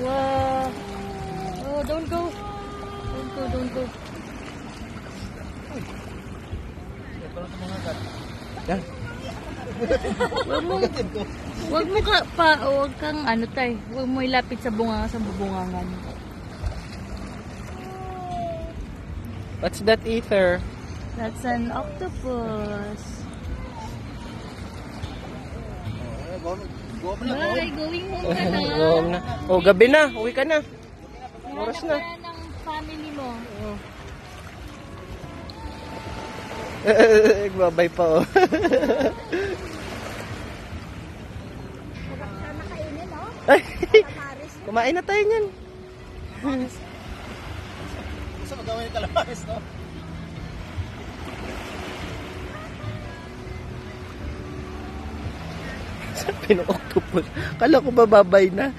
Wow. Oh, don't go. Don't go. Yan. Wag kang ano tay. Wag mo ilapit sa bubungangan. What's that, Ether? That's an octopus. Bye, going home ka na. Oo na. Oh, gabi na. Uwi ka na. Oras na. Hanap ka ng family mo. Babay pa, oh. Ay, kumain na tayo niyan. Gusto mo gawin yung kalabaris, no? Pinoctopus. Kala ko bababay na.